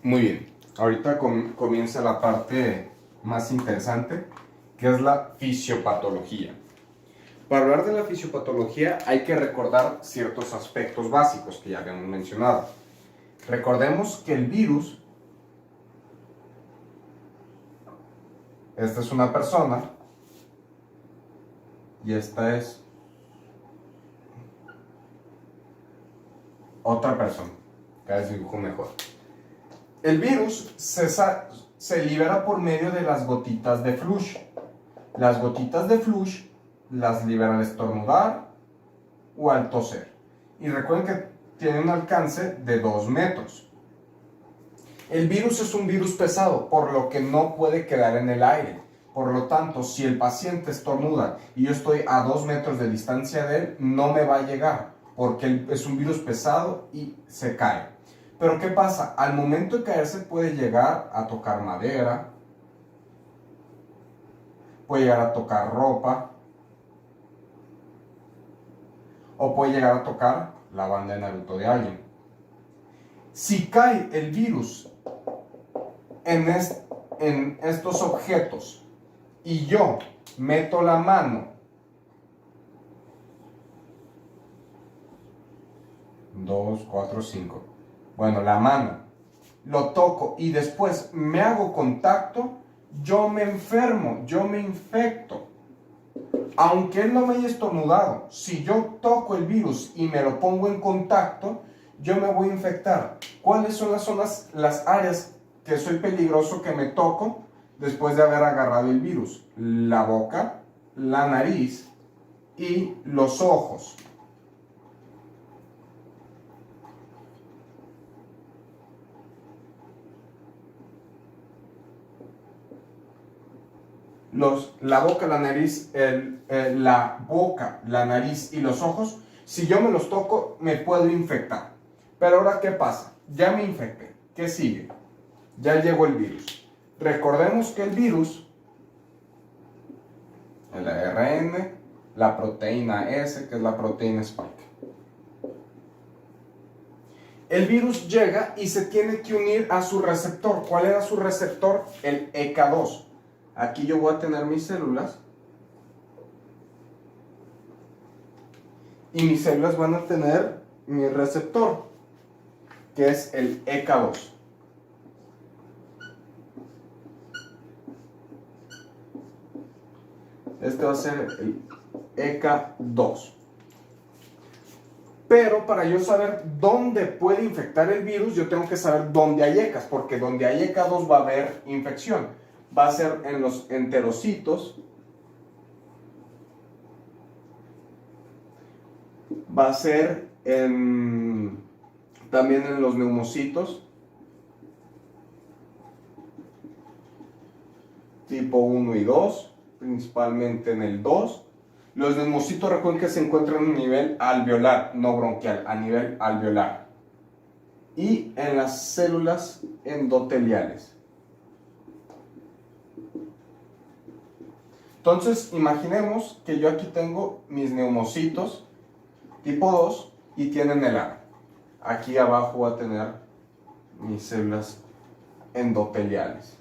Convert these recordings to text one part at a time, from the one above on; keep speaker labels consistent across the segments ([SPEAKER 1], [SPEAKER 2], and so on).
[SPEAKER 1] Muy bien, ahorita comienza la parte más interesante, que es la fisiopatología. Para hablar de la fisiopatología hay que recordar ciertos aspectos básicos que ya habíamos mencionado. Recordemos que el virus, esta es una persona y esta es otra persona. Cada vez dibujo mejor. El virus se libera por medio de las gotitas de flush. Las gotitas de flush las libera al estornudar o al toser. Y recuerden que tiene un alcance de 2 metros. El virus es un virus pesado, por lo que no puede quedar en el aire. Por lo tanto, si el paciente estornuda y yo estoy a 2 metros de distancia de él, no me va a llegar, porque es un virus pesado y se cae. Pero ¿qué pasa? Al momento de caerse puede llegar a tocar madera, puede llegar a tocar ropa, o puede llegar a tocar la banda de Naruto de alguien. Si cae el virus en estos objetos y yo meto la mano, 2, 4, 5, bueno, la mano, lo toco y después me hago contacto, yo me enfermo, yo me infecto. Aunque él no me haya estornudado, si yo toco el virus y me lo pongo en contacto, yo me voy a infectar. ¿Cuáles son las áreas que soy peligroso que me toco después de haber agarrado el virus? La boca, la nariz y los ojos. La boca, la nariz, la boca, la nariz y los ojos, si yo me los toco, me puedo infectar. Pero ahora, ¿qué pasa? Ya me infecté. ¿Qué sigue? Ya llegó el virus. Recordemos que el virus, el ARN, la proteína S, que es la proteína Spike. El virus llega y se tiene que unir a su receptor. ¿Cuál era su receptor? El ECA2. Aquí yo voy a tener mis células y mis células van a tener mi receptor, que es el ECA2. Este va a ser el ECA2. Pero para yo saber dónde puede infectar el virus, yo tengo que saber dónde hay ECAs, porque donde hay ECA2 va a haber infección. Va a ser en los enterocitos, va a ser también en los neumocitos, tipo 1 y 2, principalmente en el 2. Los neumocitos, recuerden que se encuentran a nivel alveolar, no bronquial, a nivel alveolar. Y en las células endoteliales. Entonces, imaginemos que yo aquí tengo mis neumocitos tipo 2 y tienen el ARN. Aquí abajo voy a tener mis células endoteliales.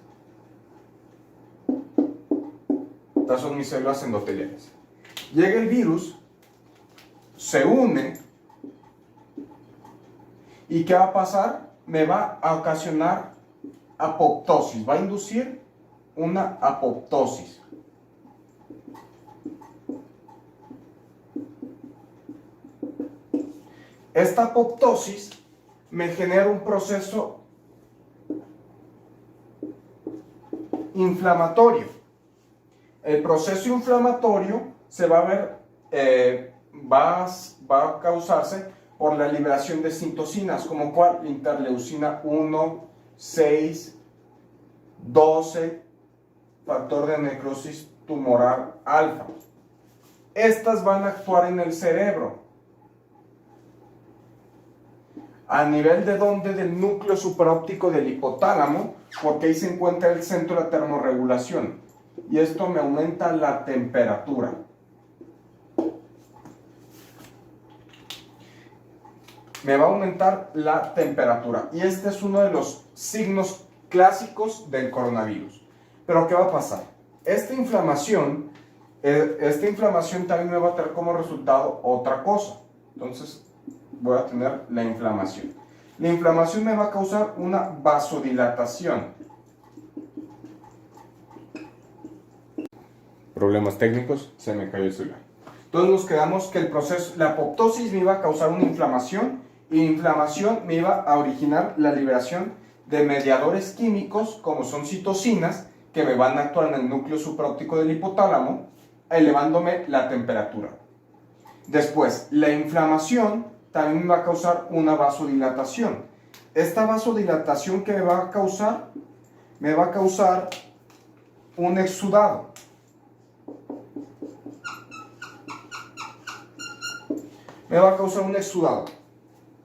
[SPEAKER 1] Estas son mis células endoteliales. Llega el virus, se une, ¿y qué va a pasar? Me va a ocasionar apoptosis, va a inducir una apoptosis. Esta apoptosis me genera un proceso inflamatorio. El proceso inflamatorio se va a ver, va a causarse por la liberación de citocinas, como cuál, interleucina 1, 6, 12, factor de necrosis tumoral alfa. Estas van a actuar en el cerebro. A nivel de donde, del núcleo supraóptico del hipotálamo, porque ahí se encuentra el centro de termorregulación. Y esto me aumenta la temperatura. me va a aumentar la temperatura. Y este es uno de los signos clásicos del coronavirus. Pero ¿qué va a pasar? Esta inflamación también me va a traer como resultado otra cosa. Entonces voy a tener la inflamación. La inflamación me va a causar una vasodilatación. Problemas técnicos, se me cayó el celular. Entonces nos quedamos que el proceso, la apoptosis me iba a causar una inflamación y la inflamación me iba a originar la liberación de mediadores químicos como son citocinas que me van a actuar en el núcleo supraóptico del hipotálamo, elevándome la temperatura. Después, la inflamación también me va a causar una vasodilatación. Esta vasodilatación que me va a causar un exudado. Me va a causar un exudado.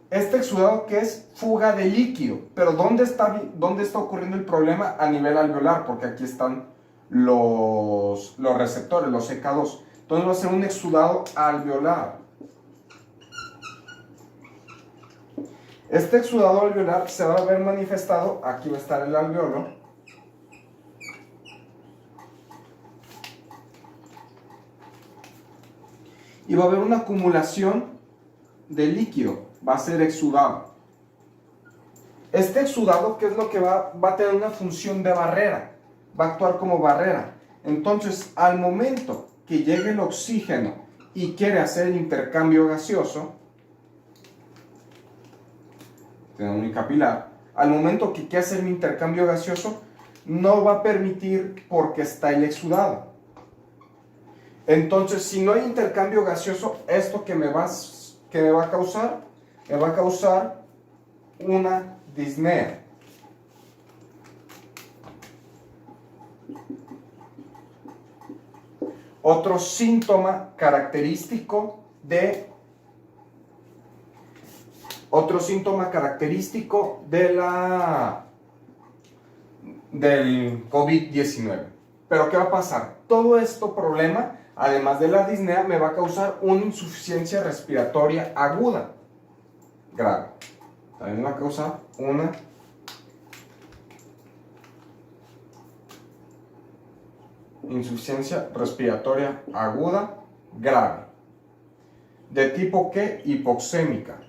[SPEAKER 1] Este exudado que es fuga de líquido. Pero ¿dónde está ocurriendo el problema? A nivel alveolar, porque aquí están los receptores, los CK2. Entonces va a ser un exudado alveolar. Este exudado alveolar se va a ver manifestado, aquí va a estar el alveolo. Y va a haber una acumulación de líquido, va a ser exudado. Este exudado, ¿qué es lo que va a tener una función de barrera? Va a actuar como barrera. Entonces, al momento que llegue el oxígeno y quiere hacer el intercambio gaseoso, unicapilar, al momento que quiere hacer el intercambio gaseoso, no va a permitir porque está el exudado. Entonces, si no hay intercambio gaseoso, esto que me va a causar una disnea. Otro síntoma característico del COVID-19. Pero ¿qué va a pasar? Todo esto problema, además de la disnea, me va a causar una insuficiencia respiratoria aguda, grave. También va a causar una insuficiencia respiratoria aguda, grave. ¿De tipo qué? Hipoxémica.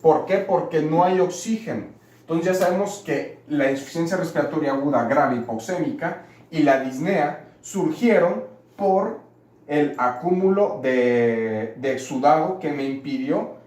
[SPEAKER 1] ¿Por qué? Porque no hay oxígeno. Entonces ya sabemos que la insuficiencia respiratoria aguda, grave, hipoxémica y la disnea surgieron por el acúmulo de exudado que me impidió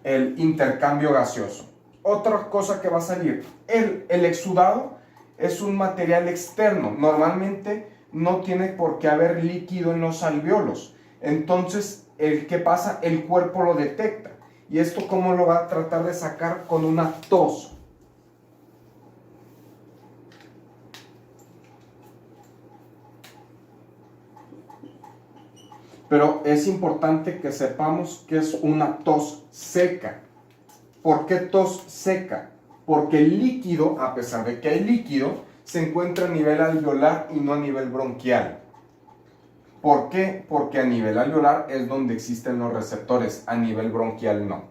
[SPEAKER 1] el intercambio gaseoso. Otra cosa que va a salir, el exudado es un material externo. Normalmente no tiene por qué haber líquido en los alveolos. Entonces, ¿qué pasa? El cuerpo lo detecta. ¿Y esto cómo lo va a tratar de sacar? Con una tos. Pero es importante que sepamos que es una tos seca. ¿Por qué tos seca? Porque el líquido, a pesar de que hay líquido, se encuentra a nivel alveolar y no a nivel bronquial. ¿Por qué? Porque a nivel alveolar es donde existen los receptores, a nivel bronquial no.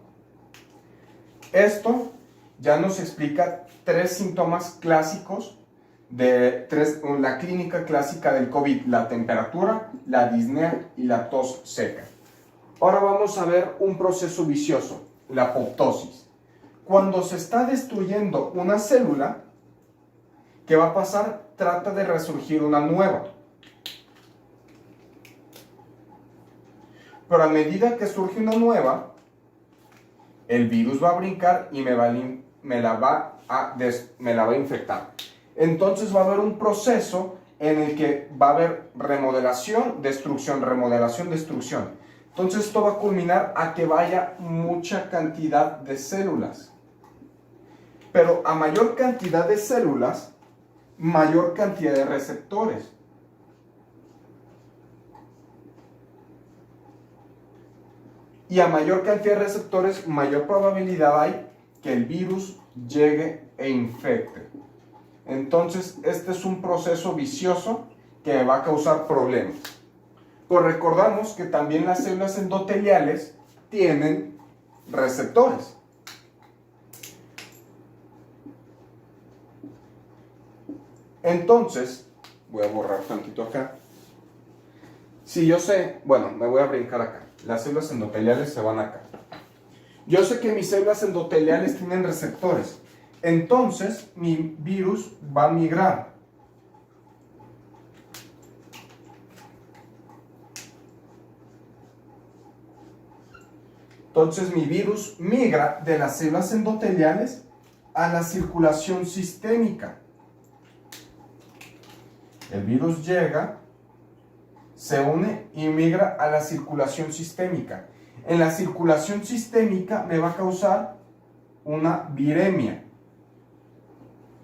[SPEAKER 1] Esto ya nos explica tres síntomas clásicos la clínica clásica del COVID: la temperatura, la disnea y la tos seca. Ahora vamos a ver un proceso vicioso, la apoptosis. Cuando se está destruyendo una célula, ¿qué va a pasar? Trata de resurgir una nueva. Pero a medida que surge una nueva, el virus va a brincar y me la va a infectar. Entonces va a haber un proceso en el que va a haber remodelación, destrucción, remodelación, destrucción. Entonces esto va a culminar a que vaya mucha cantidad de células. Pero a mayor cantidad de células, mayor cantidad de receptores. Y a mayor cantidad de receptores, mayor probabilidad hay que el virus llegue e infecte. Entonces, este es un proceso vicioso que va a causar problemas. Pues recordamos que también las células endoteliales tienen receptores. Entonces, voy a borrar tantito acá. Si yo sé, bueno, me voy a brincar acá. Las células endoteliales se van acá. Yo sé que mis células endoteliales tienen receptores. Entonces, mi virus va a migrar. Entonces, mi virus migra de las células endoteliales a la circulación sistémica. El virus llega, se une y migra a la circulación sistémica. En la circulación sistémica me va a causar una viremia.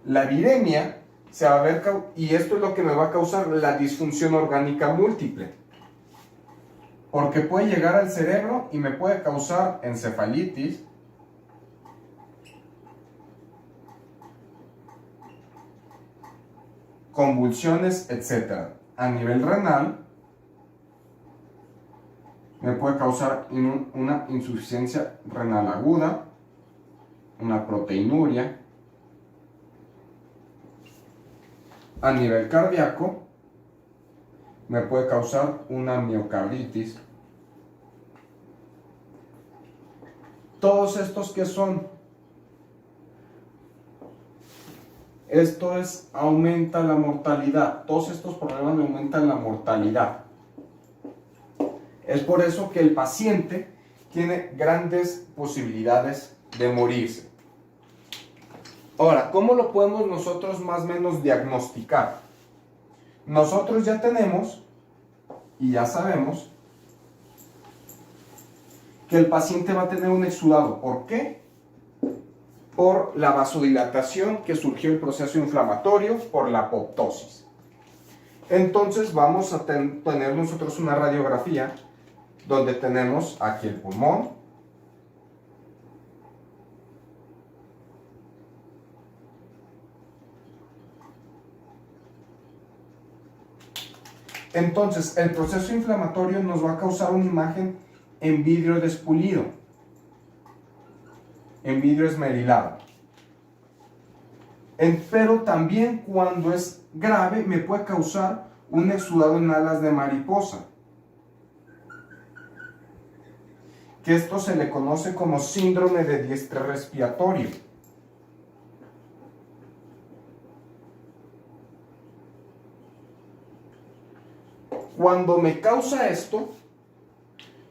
[SPEAKER 1] La viremia se va a ver, y esto es lo que me va a causar la disfunción orgánica múltiple. Porque puede llegar al cerebro y me puede causar encefalitis, convulsiones, etc. A nivel renal, me puede causar una insuficiencia renal aguda, una proteinuria. A nivel cardíaco, me puede causar una miocarditis. Todos estos que son, esto es, aumenta la mortalidad. Todos estos problemas me aumentan la mortalidad. Es por eso que el paciente tiene grandes posibilidades de morirse. Ahora, ¿cómo lo podemos nosotros más o menos diagnosticar? Nosotros ya tenemos y ya sabemos que el paciente va a tener un exudado. ¿Por qué? Por la vasodilatación que surgió el proceso inflamatorio, por la apoptosis. Entonces vamos a tener nosotros una radiografía donde tenemos aquí el pulmón, entonces el proceso inflamatorio nos va a causar una imagen en vidrio despulido, en vidrio esmerilado. Pero también cuando es grave me puede causar un exudado en alas de mariposa, que esto se le conoce como síndrome de diestre respiratorio. Cuando me causa esto,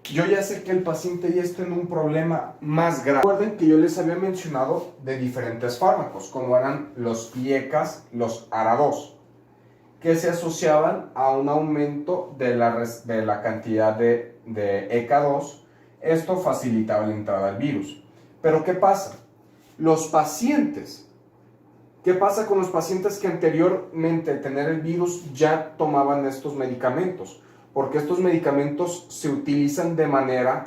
[SPEAKER 1] yo ya sé que el paciente ya está en un problema más grave. Recuerden que yo les había mencionado de diferentes fármacos, como eran los IECAS, los ARA2, que se asociaban a un aumento de la cantidad de ECA2. Esto facilitaba la entrada al virus. Pero ¿qué pasa? ¿Qué pasa con los pacientes que anteriormente de tener el virus ya tomaban estos medicamentos? Porque estos medicamentos se utilizan de manera,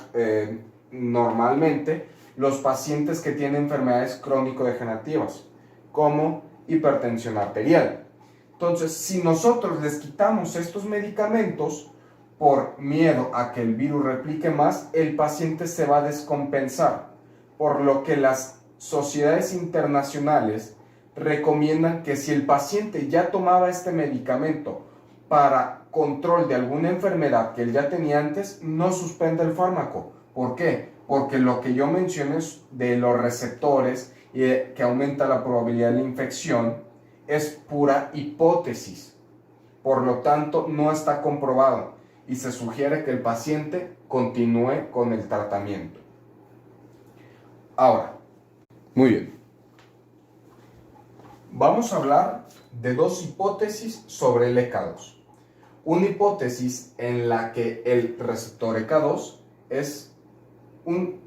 [SPEAKER 1] normalmente, los pacientes que tienen enfermedades crónico-degenerativas, como hipertensión arterial. Entonces, si nosotros les quitamos estos medicamentos, por miedo a que el virus replique más, el paciente se va a descompensar, por lo que las sociedades internacionales recomiendan que si el paciente ya tomaba este medicamento para control de alguna enfermedad que él ya tenía antes, no suspenda el fármaco. ¿Por qué? Porque lo que yo mencioné de los receptores que aumenta la probabilidad de la infección es pura hipótesis. Por lo tanto, no está comprobado y se sugiere que el paciente continúe con el tratamiento. Ahora, muy bien. Vamos a hablar de dos hipótesis sobre el ECA2. Una hipótesis en la que el receptor ECA2 es un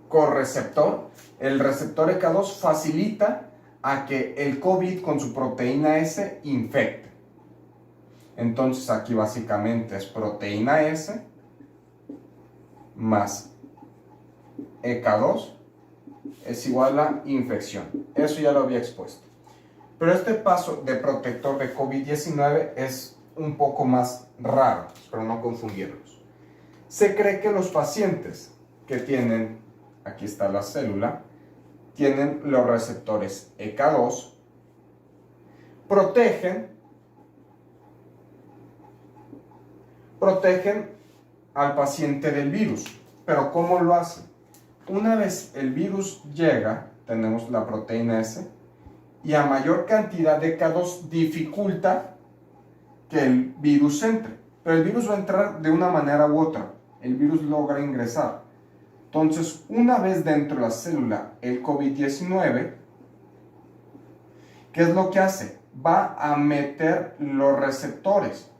[SPEAKER 1] correceptor. El receptor ECA2 facilita a que el COVID con su proteína S infecte. Entonces aquí básicamente es proteína S más ECA2 es igual a infección. Eso ya lo había expuesto. Pero este paso de protector de COVID-19 es un poco más raro, espero no confundirlos. Se cree que los pacientes que tienen, aquí está la célula, tienen los receptores EK2, protegen al paciente del virus. Pero ¿cómo lo hacen? Una vez el virus llega, tenemos la proteína S, y a mayor cantidad de EK2 dificulta que el virus entre. Pero el virus va a entrar de una manera u otra. El virus logra ingresar. Entonces, una vez dentro de la célula el COVID-19, ¿qué es lo que hace? Va a meter los receptores.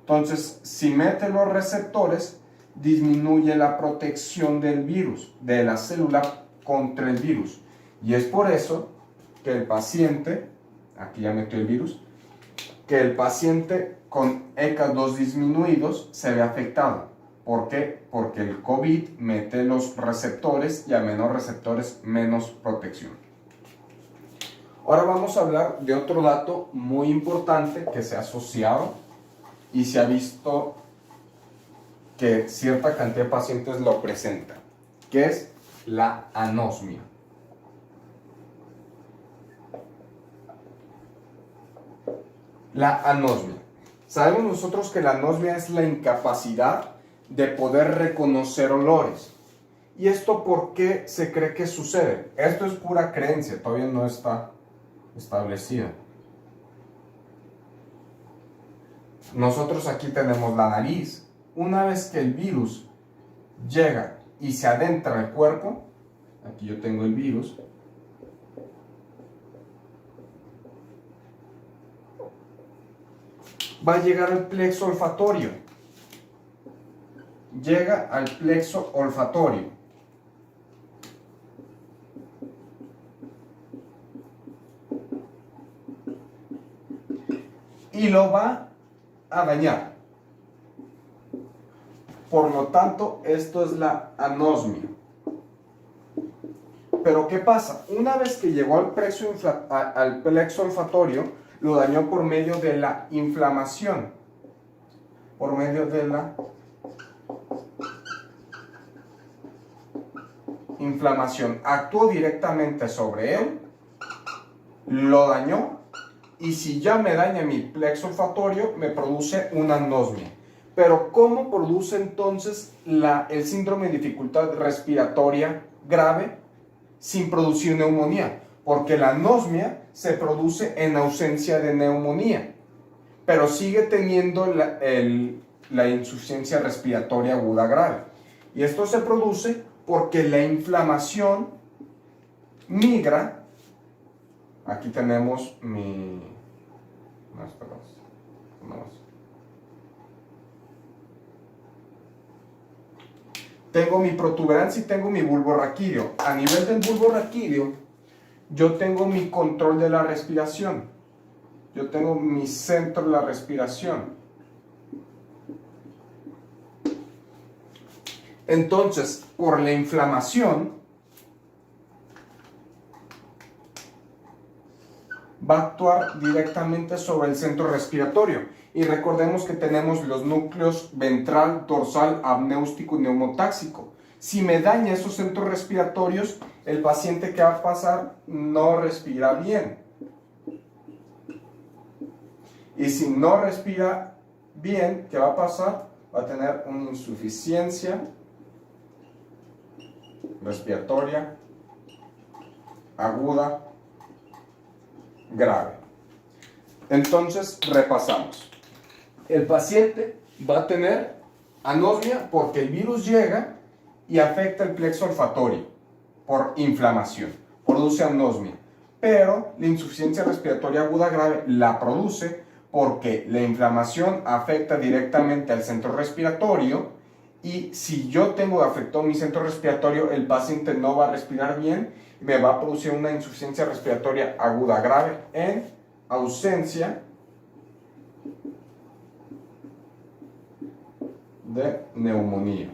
[SPEAKER 1] Entonces, si mete los receptores, disminuye la protección del virus, de la célula contra el virus. Y es por eso que el paciente, aquí ya metió el virus, que el paciente con EK2 disminuidos se ve afectado. ¿Por qué? Porque el COVID mete los receptores y a menos receptores, menos protección. Ahora vamos a hablar de otro dato muy importante que se ha asociado y se ha visto que cierta cantidad de pacientes lo presentan, que es la anosmia. La anosmia. Sabemos nosotros que la anosmia es la incapacidad de poder reconocer olores. ¿Y esto por qué se cree que sucede? Esto es pura creencia, todavía no está establecida. Nosotros aquí tenemos la nariz. Una vez que el virus llega y se adentra en el cuerpo, aquí yo tengo el virus, va a llegar al plexo olfatorio. Llega al plexo olfatorio. Y lo va a dañar. Por lo tanto, esto es la anosmia. Pero ¿qué pasa? Una vez que llegó al plexo olfatorio, lo dañó por medio de la inflamación. Por medio de la inflamación. Actuó directamente sobre él, lo dañó, y si ya me daña mi plexo olfatorio, me produce una anosmia. Pero ¿cómo produce entonces el síndrome de dificultad respiratoria grave sin producir neumonía? Porque la anosmia se produce en ausencia de neumonía, pero sigue teniendo la insuficiencia respiratoria aguda grave. Y esto se produce porque la inflamación migra. Aquí tenemos mi... No, espera, no. Tengo mi protuberancia y tengo mi bulbo raquídeo. A nivel del bulbo raquídeo, yo tengo mi control de la respiración. Yo tengo mi centro de la respiración. Entonces, por la inflamación, va a actuar directamente sobre el centro respiratorio. Y recordemos que tenemos los núcleos ventral, dorsal, amniótico y neumotáxico. Si me daña esos centros respiratorios, el paciente, ¿qué va a pasar? No respira bien. Y si no respira bien, ¿qué va a pasar? Va a tener una insuficiencia respiratoria aguda grave. Entonces, repasamos. El paciente va a tener anosmia porque el virus llega y afecta el plexo olfatorio por inflamación. Produce anosmia. Pero la insuficiencia respiratoria aguda grave la produce porque la inflamación afecta directamente al centro respiratorio, y si yo tengo afectado mi centro respiratorio, el paciente no va a respirar bien y me va a producir una insuficiencia respiratoria aguda grave en ausencia de neumonía.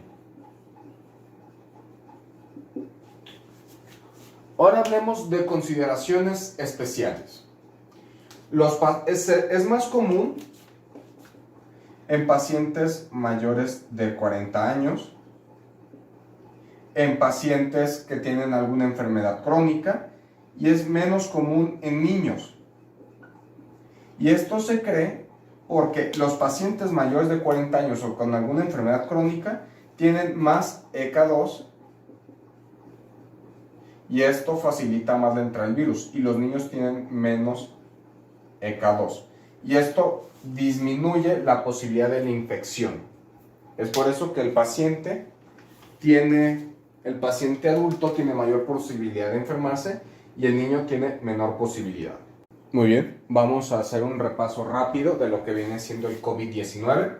[SPEAKER 1] Ahora hablemos de consideraciones especiales. Es más común en pacientes mayores de 40 años, en pacientes que tienen alguna enfermedad crónica y es menos común en niños. Y esto se cree porque los pacientes mayores de 40 años o con alguna enfermedad crónica tienen más ECA2 y esto facilita más la entrada del virus y los niños tienen menos ECA2 y esto disminuye la posibilidad de la infección. Es por eso que el paciente adulto tiene mayor posibilidad de enfermarse y el niño tiene menor posibilidad. Muy bien, vamos a hacer un repaso rápido de lo que viene siendo el COVID-19.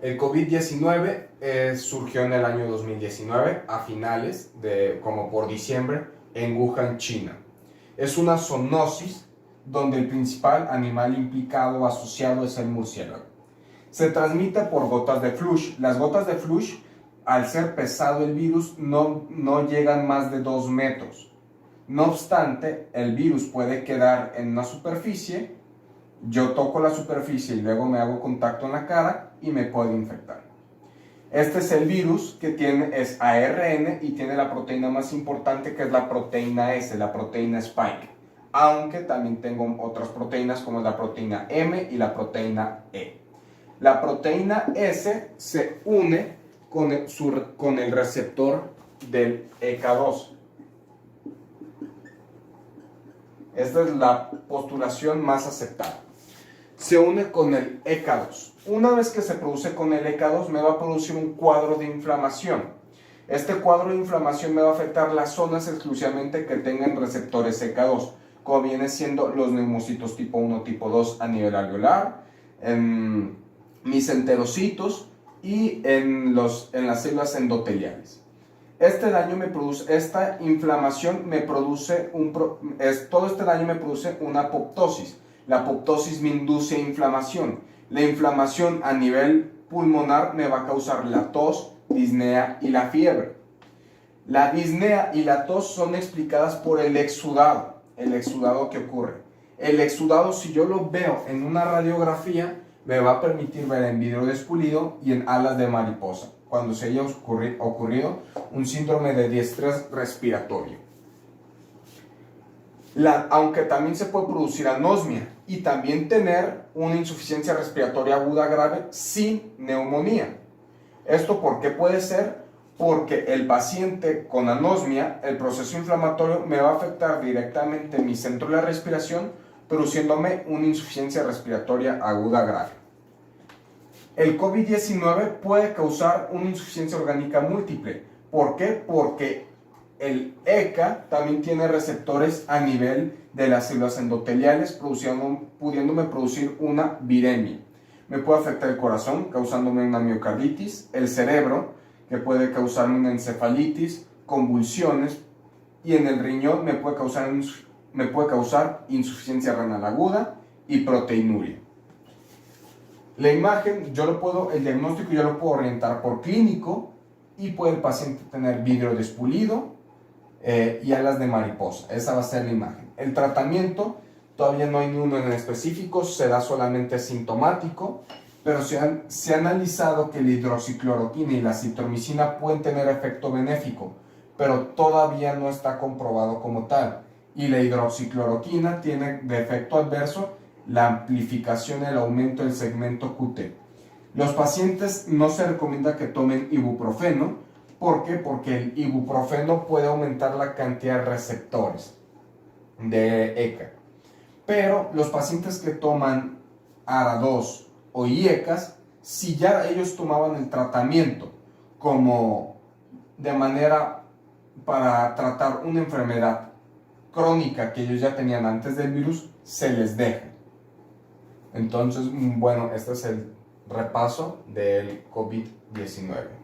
[SPEAKER 1] El COVID-19 surgió en el año 2019, a finales, como por diciembre, en Wuhan, China. Es una zoonosis donde el principal animal implicado o asociado es el murciélago. Se transmite por gotas de flush. Las gotas de flush, al ser pesado el virus, no llegan más de 2 metros. No obstante, el virus puede quedar en una superficie, yo toco la superficie y luego me hago contacto en la cara y me puede infectar. Este es el virus que es ARN y tiene la proteína más importante que es la proteína S, la proteína Spike. Aunque también tengo otras proteínas como la proteína M y la proteína E. La proteína S se une con el receptor del ECA2. Esta es la postulación más aceptada. Se une con el ECA2. Una vez que se produce con el ECA2 me va a producir un cuadro de inflamación. Este cuadro de inflamación me va a afectar las zonas exclusivamente que tengan receptores ECA2, como viene siendo los neumocitos tipo 1, tipo 2 a nivel alveolar, en mis enterocitos y en las células endoteliales. Esta inflamación me produce todo este daño me produce una apoptosis. La apoptosis me induce inflamación. La inflamación a nivel pulmonar me va a causar la tos, disnea y la fiebre. La disnea y la tos son explicadas por el exudado que ocurre. El exudado, si yo lo veo en una radiografía, me va a permitir ver en vidrio despulido y en alas de mariposa, cuando se haya ocurrido un síndrome de diestrés respiratorio. Aunque también se puede producir anosmia y también tener una insuficiencia respiratoria aguda grave sin neumonía. ¿Esto por qué puede ser? Porque el paciente con anosmia, el proceso inflamatorio me va a afectar directamente mi centro de la respiración, produciéndome una insuficiencia respiratoria aguda grave. El COVID-19 puede causar una insuficiencia orgánica múltiple. ¿Por qué? Porque el ECA también tiene receptores a nivel de las células endoteliales, pudiéndome producir una viremia. Me puede afectar el corazón, causándome una miocarditis, el cerebro, que puede causarme una encefalitis, convulsiones, y en el riñón me puede causar insuficiencia renal aguda y proteinuria. La imagen, el diagnóstico yo lo puedo orientar por clínico y puede el paciente tener vidrio despulido y alas de mariposa. Esa va a ser la imagen. El tratamiento, todavía no hay ninguno en específico, se da solamente sintomático, pero se ha analizado que la hidroxicloroquina y la citromicina pueden tener efecto benéfico, pero todavía no está comprobado como tal. Y la hidroxicloroquina tiene de efecto adverso la amplificación, el aumento del segmento QT. Los pacientes no se recomienda que tomen ibuprofeno. ¿Por qué? Porque el ibuprofeno puede aumentar la cantidad de receptores de ECA. Pero los pacientes que toman ARA2 o IECAS, si ya ellos tomaban el tratamiento como de manera para tratar una enfermedad crónica que ellos ya tenían antes del virus, se les deja. Entonces, bueno, este es el repaso del COVID-19.